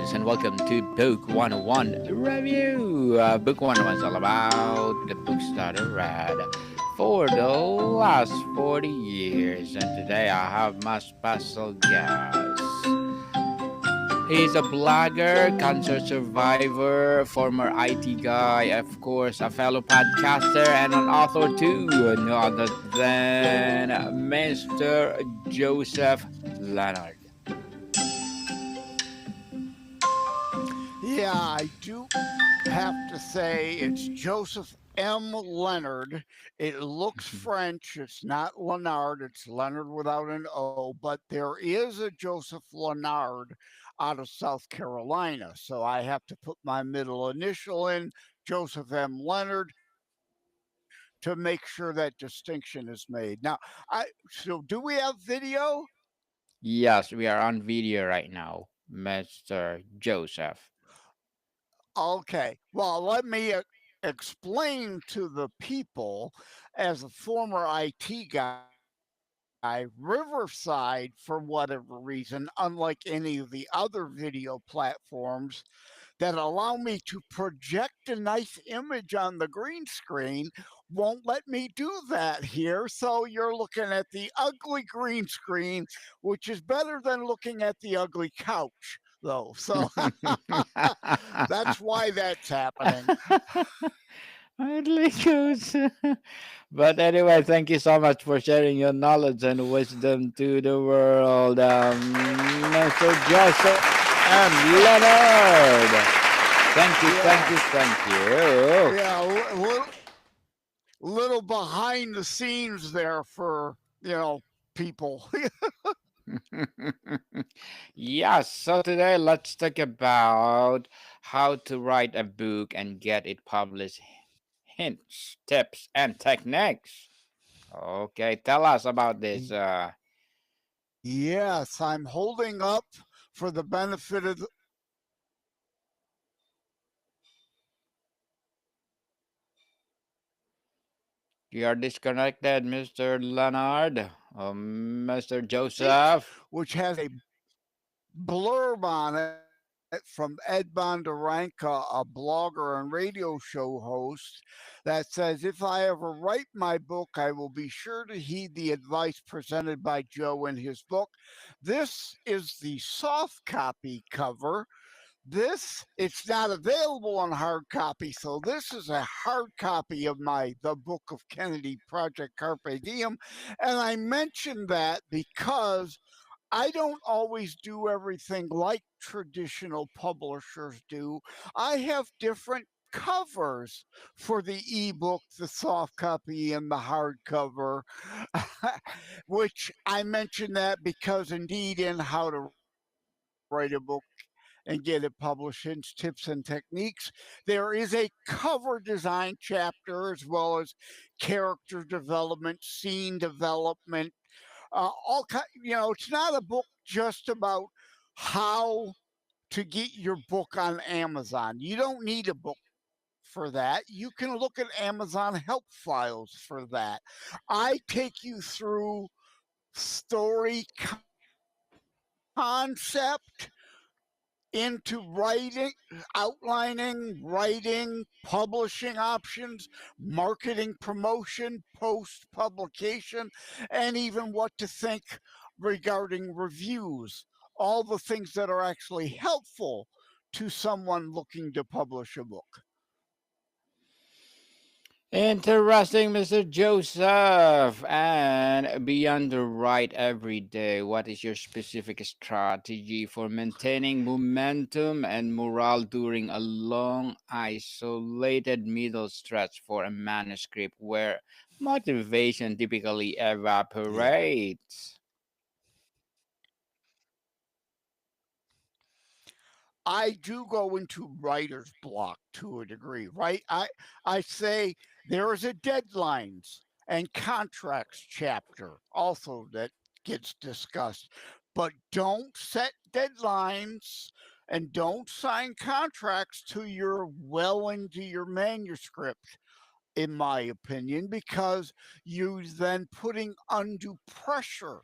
guys, and welcome to Book 101 Review. Book 101 is all about the books that I read for the last 40 years. And today I have my special guest. He's a blogger, cancer survivor, former IT guy, of course, a fellow podcaster, and an author too. No other than Mr. Joseph Lenard. Yeah, I do have to say it's Joseph M. Leonard. It looks French. It's not Lenard. It's Leonard without an O, but there is a Joseph Lenard out of South Carolina. So I have to put my middle initial in, Joseph M. Leonard, to make sure that distinction is made. So do we have video? Yes, we are on video right now, Mr. Joseph. Okay. Well, let me explain to the people as a former IT guy, Riverside, for whatever reason, unlike any of the other video platforms that allow me to project a nice image on the green screen, won't let me do that here. So you're looking at the ugly green screen, which is better than looking at the ugly couch, though. So that's why that's happening. Hardly goes. But anyway, thank you so much for sharing your knowledge and wisdom to the world, Mr. Joseph M. Leonard. Thank you, thank you, Yeah, thank you. yeah, little behind the scenes there for people. Yes, so today let's talk about how to write a book and get it published. Hints, tips, and techniques. Okay, tell us about this. Yes, I'm holding up for the benefit of You are disconnected, Mr. Leonard. Mr. State, Joseph. which has a blurb on it from Ed Bondarenka, a blogger and radio show host, that says, "If I ever write my book, I will be sure to heed the advice presented by Joe in his book." This is the soft copy cover. It's not available on hard copy, so this is a hard copy of my The Book of Kennedy Project Carpe Diem. And I mention that because I don't always do everything like traditional publishers do. I have different covers for the ebook, the soft copy, and the hardcover, which I mention that because indeed in How to Write a Book and Get It Published, Hints, Tips, and Techniques, there is a cover design chapter as well as character development, scene development, it's not a book just about how to get your book on Amazon. You don't need a book for that. You can look at Amazon help files for that. I take you through story concept into outlining, writing, publishing options, marketing, promotion, post publication, and even what to think regarding reviews. All the things that are actually helpful to someone looking to publish a book. Interesting, Mr. Joseph. And beyond the write every day, what is your specific strategy for maintaining momentum and morale during a long, isolated middle stretch for a manuscript where motivation typically Yeah. evaporates? I do go into writer's block to a degree, right? I say there is a deadlines and contracts chapter also that gets discussed, but don't set deadlines and don't sign contracts till you're well into your manuscript, in my opinion, because you then putting undue pressure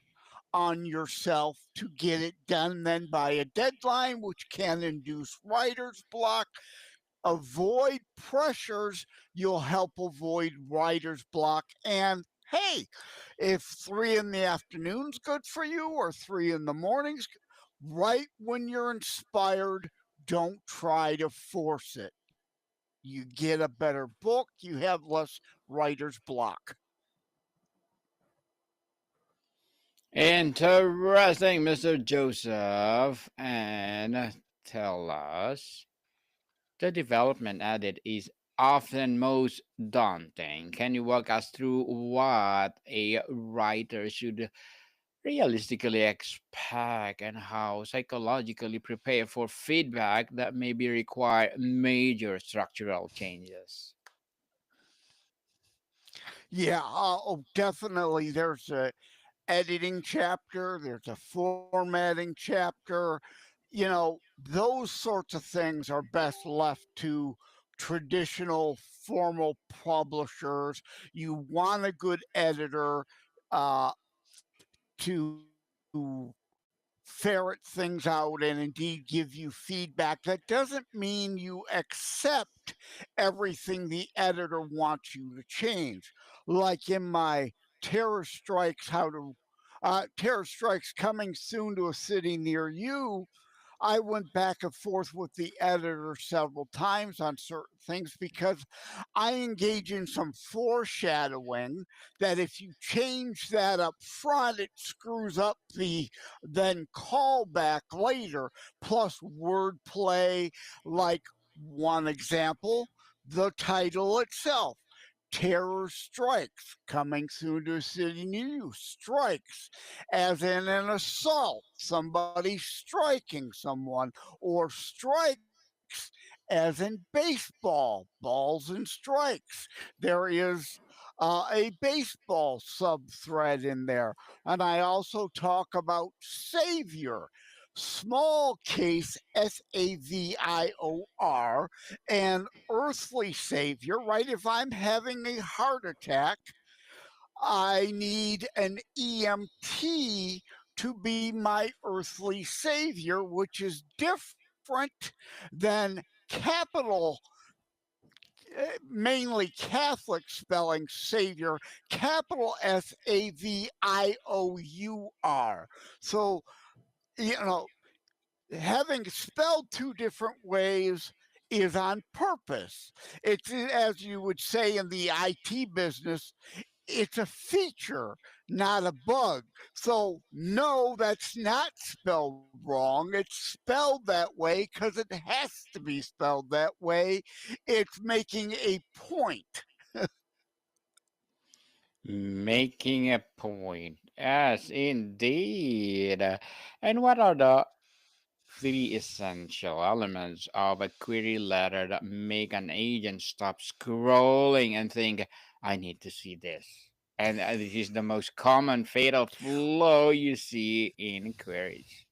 on yourself to get it done then by a deadline, which can induce writer's block. Avoid pressures, you'll help avoid writer's block. And hey, if 3 in the afternoon's good for you or 3 in the morning's, write when you're inspired. Don't try to force it. You get a better book, you have less writer's block. Interesting, Mr. Joseph. And tell us the development added is often most daunting. Can you walk us through what a writer should realistically expect and how psychologically prepare for feedback that maybe require major structural changes? Yeah, definitely. There's a editing chapter, there's a formatting chapter. Those sorts of things are best left to traditional formal publishers. You want a good editor uh, to ferret things out and indeed give you feedback. That doesn't mean you accept everything the editor wants you to change. Like in my Terror Strikes How to Terror Strikes Coming Soon to a City Near You, I went back and forth with the editor several times on certain things because I engage in some foreshadowing that if you change that up front, it screws up the then callback later, plus wordplay. Like one example, the title itself. Terror strikes, coming soon to a city near you. Strikes, as in an assault, somebody striking someone, or strikes, as in baseball, balls and strikes. There is a baseball sub thread in there. And I also talk about savior, small case SAVIOR, and earthly savior, right? If I'm having a heart attack, I need an EMT to be my earthly savior, which is different than capital, mainly Catholic spelling savior, capital SAVIOUR. So, you know, having spelled two different ways is on purpose. It's, as you would say in the IT business, it's a feature, not a bug. So, no, that's not spelled wrong. It's spelled that way because it has to be spelled that way. It's making a point. Making a point. Yes, indeed. And what are the three essential elements of a query letter that make an agent stop scrolling and think, I need to see this? And this is the most common fatal flaw you see in queries.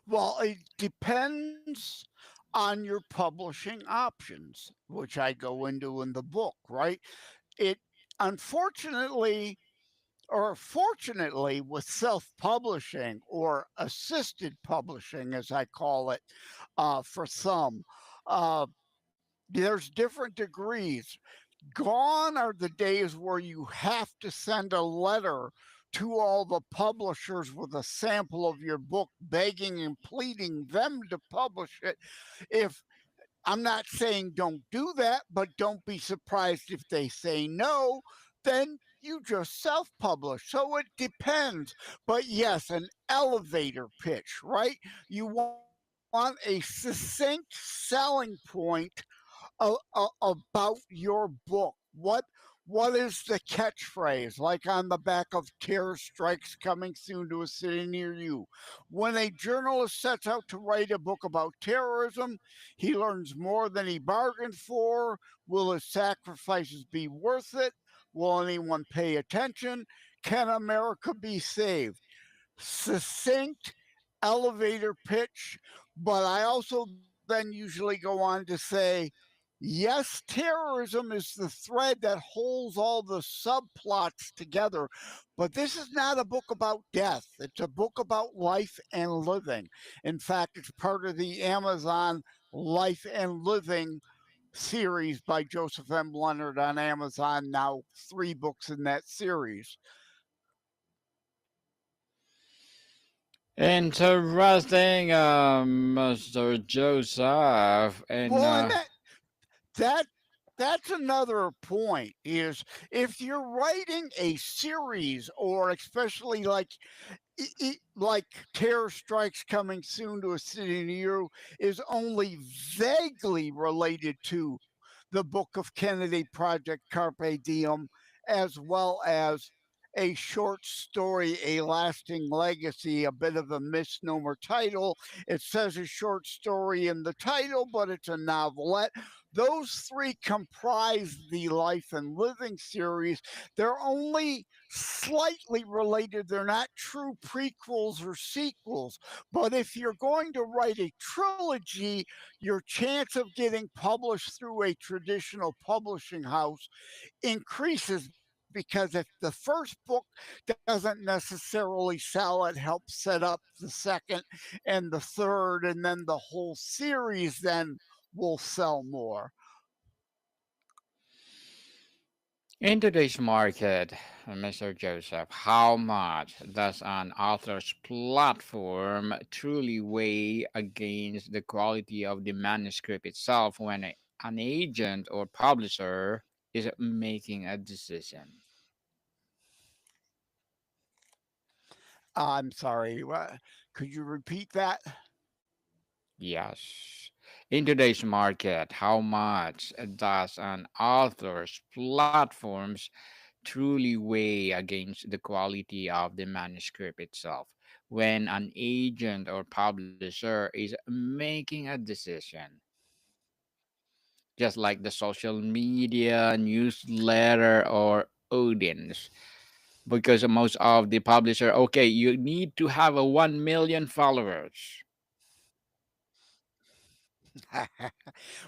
Well, it depends on your publishing options, which I go into in the book, right? It unfortunately or fortunately with self-publishing or assisted publishing, as I call it, for some, uh, there's different degrees. Gone are the days where you have to send a letter to all the publishers with a sample of your book, begging and pleading them to publish it. If I'm not saying don't do that, but don't be surprised if they say no, then you just self publish. So it depends. But yes, an elevator pitch, right? You want a succinct selling point about your book. What is the catchphrase? Like on the back of Terror Strikes Coming Soon to a City Near You. When a journalist sets out to write a book about terrorism, he learns more than he bargained for. Will his sacrifices be worth it? Will anyone pay attention? Can America be saved? Succinct elevator pitch, but I also then usually go on to say Yes, terrorism is the thread that holds all the subplots together, but this is not a book about death. It's a book about life and living. In fact, it's part of the Amazon Life and Living series by Joseph M. Lenard on Amazon, now 3 books in that series. Interesting, Mr. Joseph. And Well, and that that's another point is if you're writing a series or especially like terror strikes coming soon to a city near you is only vaguely related to the book of Kennedy Project Carpe Diem, as well as a short story, A Lasting Legacy, a bit of a misnomer title. It says a short story in the title, but it's a novelette. Those 3 comprise the Life and Living series. They're only slightly related. They're not true prequels or sequels. But if you're going to write a trilogy, your chance of getting published through a traditional publishing house increases because if the first book doesn't necessarily sell, it helps set up the second and the third, and then the whole series then will sell more. in today's market, Mr. Joseph, how much does an author's platform truly weigh against the quality of the manuscript itself when an agent or publisher is making a decision? I'm sorry, could you repeat that? Yes. In today's market, how much does an author's platforms truly weigh against the quality of the manuscript itself when an agent or publisher is making a decision? Just like the social media, newsletter, or audience. Because most of the publisher, okay, you need to have a 1 million followers.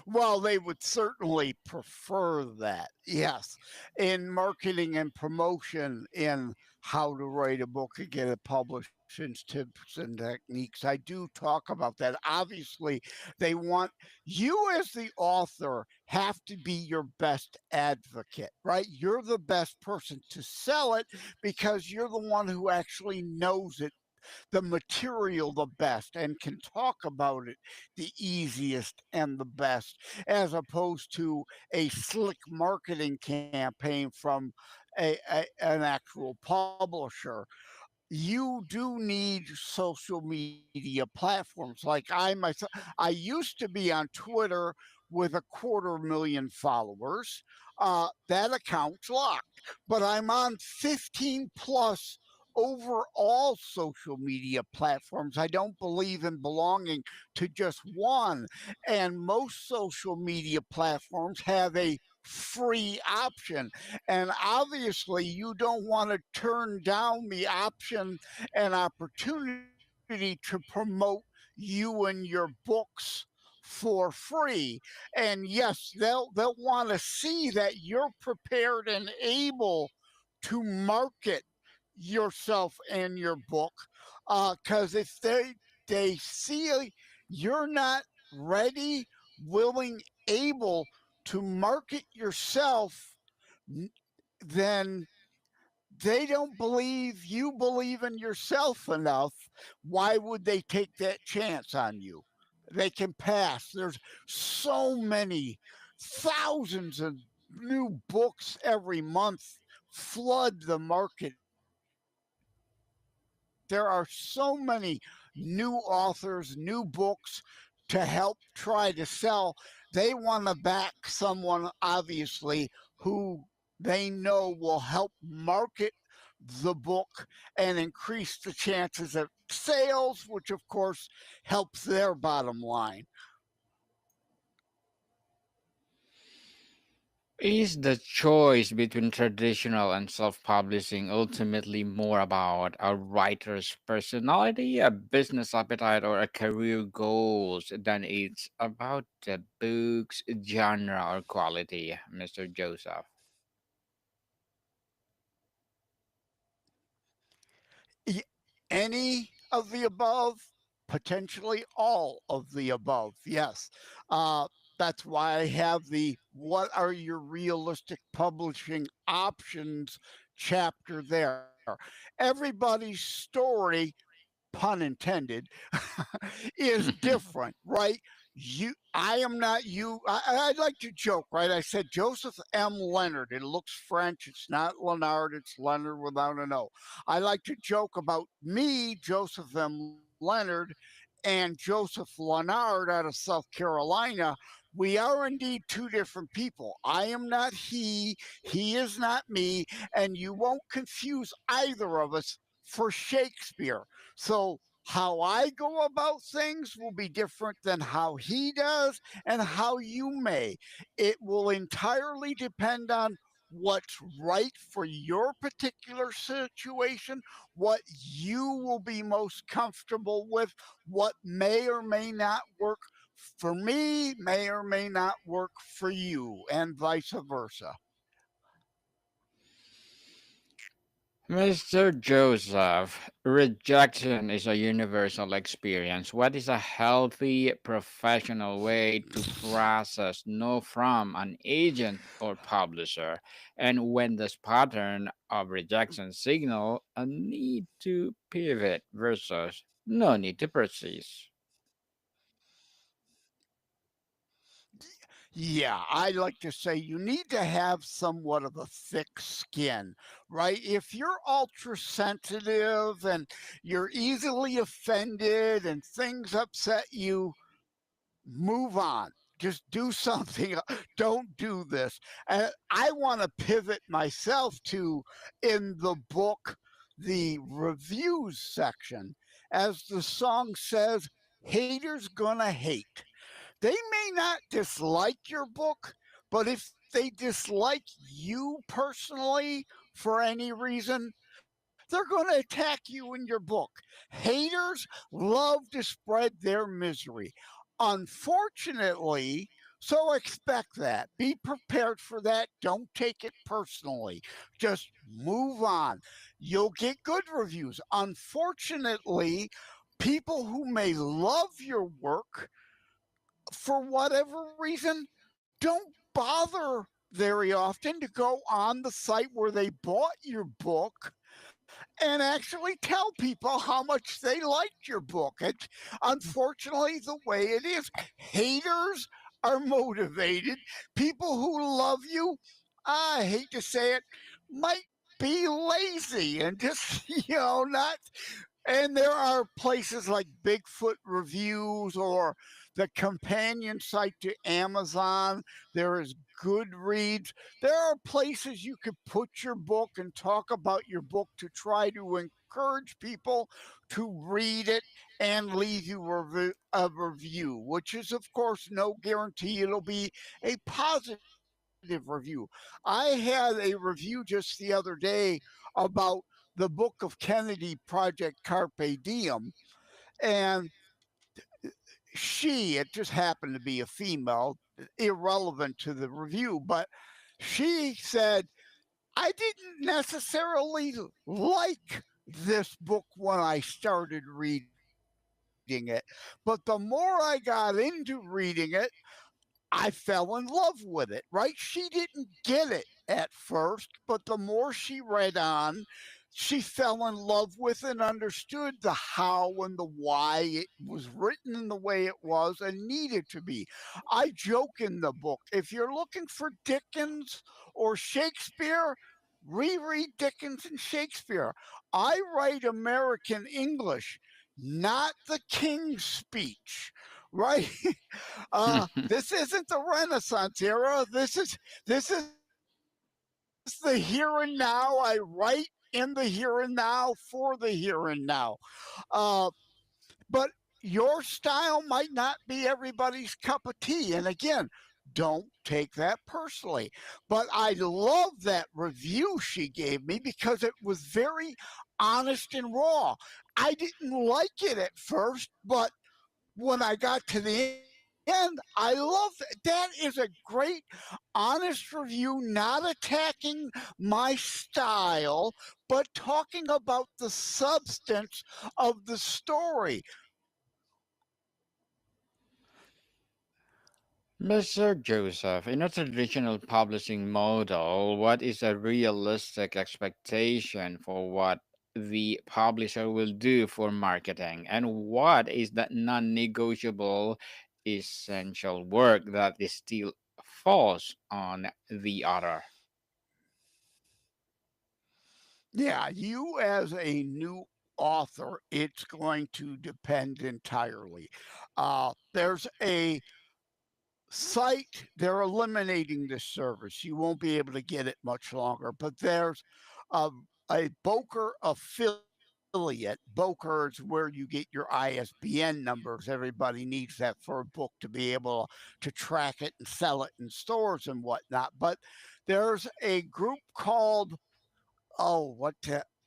Well, they would certainly prefer that. Yes. In marketing and promotion, in how to write a book and get it published, and tips and techniques, I do talk about that. Obviously, they want you as the author have to be your best advocate, right? You're the best person to sell it because you're the one who actually knows it, the material the best, and can talk about it the easiest and the best, as opposed to a slick marketing campaign from an actual publisher. You do need social media platforms. Like I myself, I used to be on Twitter with 250,000 followers. That account's locked, but I'm on 15 plus overall social media platforms. I don't believe in belonging to just one. And most social media platforms have a free option. And obviously, you don't want to turn down the option and opportunity to promote you and your books for free. And yes, they'll want to see that you're prepared and able to market yourself and your book. Because if they see you're not ready, willing, able to market yourself, then they don't believe you believe in yourself enough. Why would they take that chance on you? They can pass. There's so many thousands of new books every month flood the market. There are so many new authors, new books to help try to sell. They want to back someone, obviously, who they know will help market the book and increase the chances of sales, which of course helps their bottom line. Is the choice between traditional and self publishing ultimately more about a writer's personality, a business appetite, or a career goals than it's about the book's genre or quality, Mr. Joseph? Any of the above, potentially all of the above. Yes. Uh, that's why I have the what are your realistic publishing options chapter there. Everybody's story, pun intended, is different, right? I am not you. I like to joke, right? I said Joseph M. Leonard. It looks French. It's not Lenard. It's Leonard without an O. I like to joke about me, Joseph M. Leonard, and Joseph Lenard out of South Carolina. We are indeed two different people. I am not he is not me, and you won't confuse either of us for Shakespeare. So how I go about things will be different than how he does and how you may. It will entirely depend on what's right for your particular situation, what you will be most comfortable with, what may or may not work for me, may or may not work for you, and vice versa. Mr. Joseph, rejection is a universal experience. What is a healthy professional way to process no from an agent or publisher? And when this pattern of rejection signal a need to pivot versus no need to persist? Yeah, I like to say you need to have somewhat of a thick skin, right? If you're ultra sensitive and you're easily offended and things upset you, move on. Just do something. Don't do this. I want to pivot myself to in the book, the reviews section. As the song says, haters gonna hate. They may not dislike your book, but if they dislike you personally for any reason, they're going to attack you in your book. Haters love to spread their misery. Unfortunately, so expect that. Be prepared for that. Don't take it personally. Just move on. You'll get good reviews. Unfortunately, people who may love your work for whatever reason, don't bother very often to go on the site where they bought your book and actually tell people how much they liked your book. It's unfortunately the way it is. Haters are motivated. People who love you, I hate to say it, might be lazy and just, not and there are places like Bigfoot Reviews or the companion site to Amazon. There is Goodreads. There are places you could put your book and talk about your book to try to encourage people to read it and leave you a review, which is, of course, no guarantee it'll be a positive review. I had a review just the other day about the book of Kennedy, Project Carpe Diem, and it just happened to be a female, irrelevant to the review, but she said, I didn't necessarily like this book when I started reading it, but the more I got into reading it, I fell in love with it, right? She didn't get it at first, but the more she read on, she fell in love with and understood the how and the why it was written in the way it was and needed to be. I joke in the book, if you're looking for Dickens or Shakespeare, reread Dickens and Shakespeare. I write American English, not the King's speech, right? This isn't the Renaissance era. This is the here and now. I write in the here and now for the here and now. Uh, but your style might not be everybody's cup of tea. And again, don't take that personally. But I love that review she gave me because it was very honest and raw. I didn't like it at first, but when I got to the end, I love that. That is a great, honest review, not attacking my style, but talking about the substance of the story. Mr. Joseph, in a traditional publishing model, what is a realistic expectation for what the publisher will do for marketing? And what is that non negotiable essential work that is still falls on the author? Yeah, you as a new author, it's going to depend entirely. There's a site, they're eliminating this service. You won't be able to get it much longer, but there's a, a Boker affiliate. Boker is where you get your ISBN numbers. Everybody needs that for a book to be able to track it and sell it in stores and whatnot. But there's a group called, oh,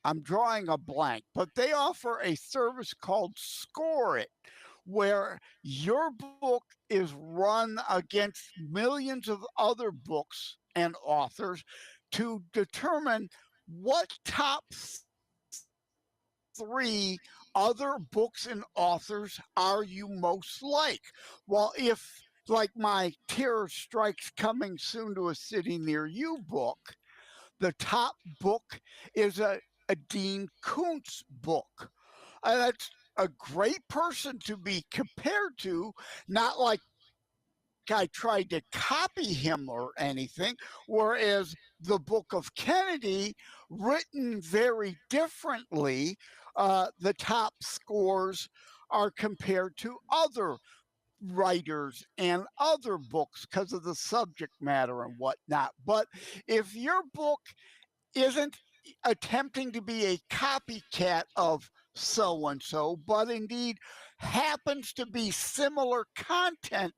I'm drawing a blank, but they offer a service called Score It, where your book is run against millions of other books and authors to determine what top three other books and authors are you most like. Well, if like my Terror Strikes Coming Soon to a City Near You book, the top book is a Dean Koontz book. That's a great person to be compared to, not like I tried to copy him or anything. Whereas the Book of Kennedy, written very differently, the top scores are compared to other writers and other books because of the subject matter and whatnot. But if your book isn't attempting to be a copycat of so and so, but indeed happens to be similar content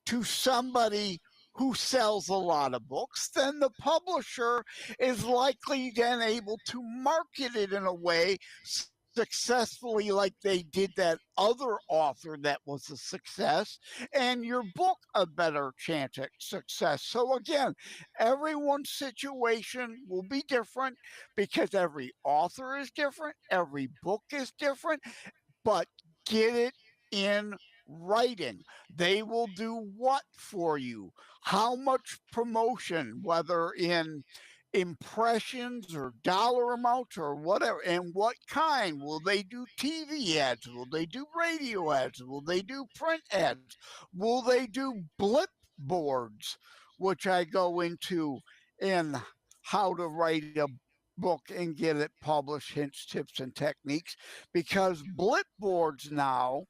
to somebody who sells a lot of books, then the publisher is likely then able to market it in a way successfully like they did that other author that was a success, and your book a better chance at success. So again, everyone's situation will be different because every author is different, every book is different, but get it in writing. They will do what for you? How much promotion, whether in impressions or dollar amounts or whatever, and what kind? Will they do TV ads? Will they do radio ads? Will they do print ads? Will they do blip boards, which I go into in how to write a book and get it published, hints, tips, and techniques, because blip boards now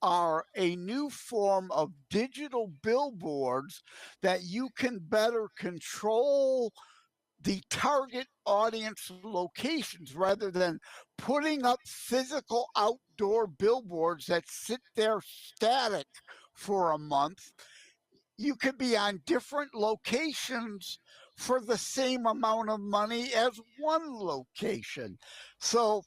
are a new form of digital billboards that you can better control the target audience locations rather than putting up physical outdoor billboards that sit there static for a month. You could be on different locations for the same amount of money as one location. So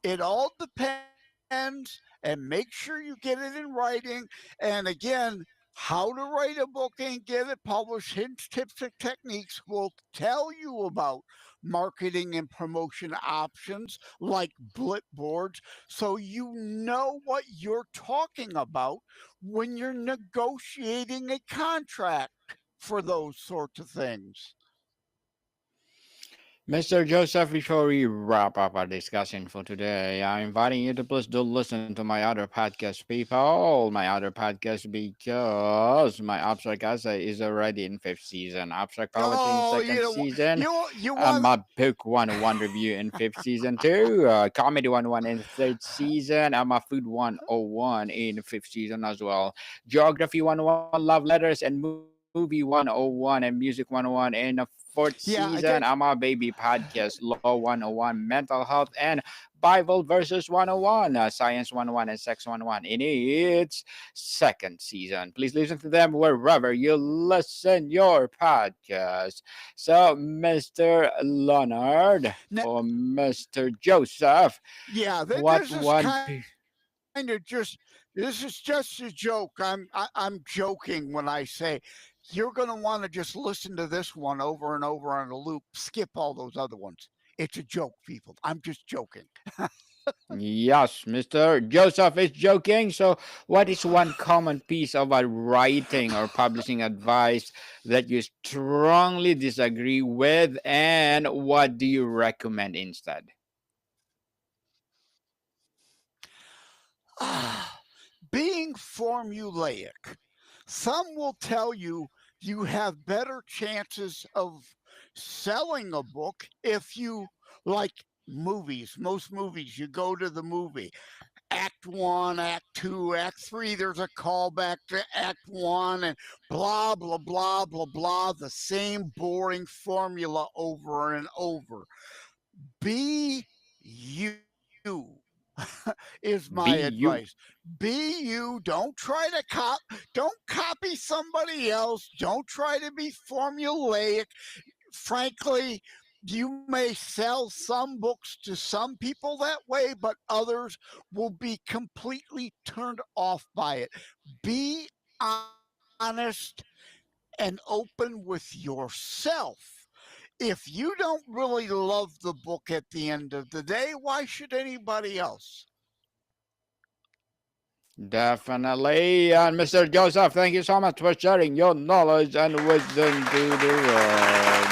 it all depends, and make sure you get it in writing. And again, how to write a book and get it published, hints, tips, and techniques will tell you about marketing and promotion options like blip boards so you know what you're talking about when you're negotiating a contract for those sorts of things. Mr. Joseph, before we wrap up our discussion for today, I'm inviting you to please do listen to my other podcast, people. My other podcast, because my Abstract Essay is already in fifth season, Abstract Poetry in Oh, second season, you want my Book 101 review in fifth season too, Comedy 101 in third season, and my Food 101 in fifth season as well. Geography 101, Love Letters, and Movie 101 and Music 101 in a fourth Yeah, I season. guess. I'm a baby podcast, Law 101, Mental Health, and Bible versus 101, Science 101, and Sex 101 in its second season. Please listen to them wherever you listen your podcast. So, Mr. Leonard N- or Mr. Joseph, Yeah, what this is one kind of just this is just a joke. I'm joking when I say you're going to want to just listen to this one over and over on a loop. Skip all those other ones. It's a joke, people. I'm just joking. Yes, Mr. Joseph is joking. So, what is one common piece of writing or publishing advice that you strongly disagree with, and what do you recommend instead? Being formulaic. Some will tell you you have better chances of selling a book if you like movies. Most movies, you go to the movie, act one, act two, act three, there's a callback to act one, and blah, blah, blah, blah, blah, the same boring formula over and over. Be you is my Be advice. you. Be you. Don't try to don't copy somebody else. Don't try to be formulaic. Frankly, you may sell some books to some people that way, but others will be completely turned off by it. Be honest and open with yourself. If you don't really love the book at the end of the day, why should anybody else? Definitely. And Mr. Joseph, thank you so much for sharing your knowledge and wisdom to the world.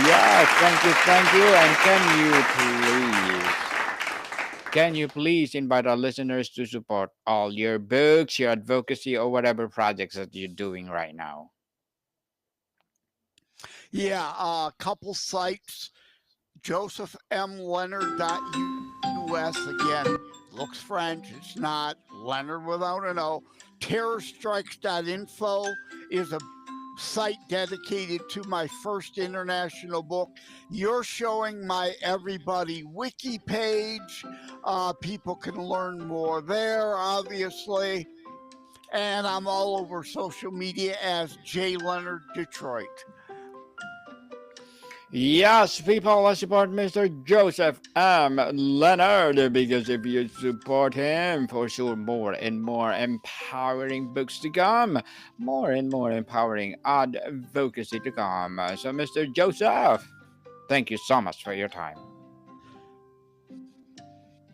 Yes, thank you, thank you. And can you please invite our listeners to support all your books, your advocacy, or whatever projects that you're doing right now? Yeah, a couple sites. JosephMLeonard.us again. Looks French. It's not. Leonard without an O. Terrorstrikes.info is a site dedicated to my first international book. You're showing my Everybody Wiki page. People can learn more there, obviously. And I'm all over social media as J. Leonard Detroit. Yes, people, let's support Mr. Joseph Leonard, because if you support him, for sure, more and more empowering books to come, more and more empowering advocacy to come. So, Mr. Joseph, thank you so much for your time.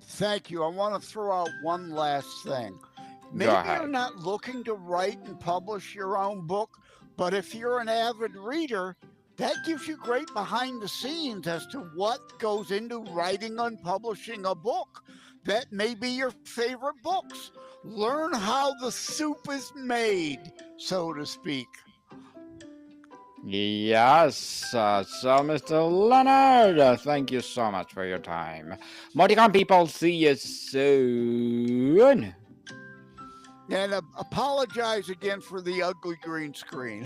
Thank you. I want to throw out one last thing. Go Maybe you're ahead. not looking to write and publish your own book, but if you're an avid reader, that gives you great behind the scenes as to what goes into writing and publishing a book. That may be your favorite books. Learn how the soup is made, so to speak. Yes, so Mr. Leonard, thank you so much for your time. More to come, people. See you soon. And apologize again for the ugly green screen.